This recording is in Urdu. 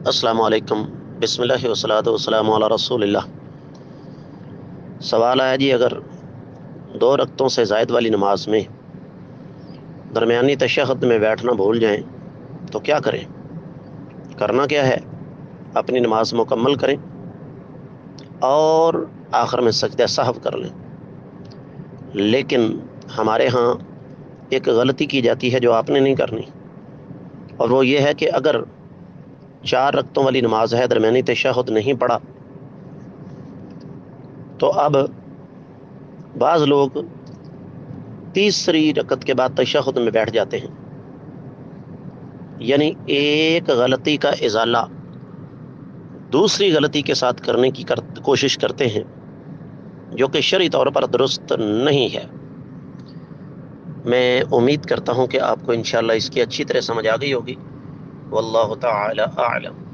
السلام علیکم۔ بسم اللہ والصلاۃ والسلام علی رسول اللہ۔ سوال آیا جی، اگر 2 رکعتوں سے زائد والی نماز میں درمیانی تشہد میں بیٹھنا بھول جائیں تو کیا کریں؟ کرنا کیا ہے؟ اپنی نماز مکمل کریں اور آخر میں سجدہ سہو کر لیں۔ لیکن ہمارے ہاں ایک غلطی کی جاتی ہے جو آپ نے نہیں کرنی، اور وہ یہ ہے کہ اگر 4 رکعتوں والی نماز ہے، درمیانی تشہد نہیں پڑا، تو اب بعض لوگ تیسری رکعت کے بعد تشہد میں بیٹھ جاتے ہیں، یعنی ایک غلطی کا ازالہ دوسری غلطی کے ساتھ کرنے کی کوشش کرتے ہیں، جو کہ شرعی طور پر درست نہیں ہے۔ میں امید کرتا ہوں کہ آپ کو انشاءاللہ اس کی اچھی طرح سمجھ آ گئی ہوگی۔ واللہ تعالی اعلم۔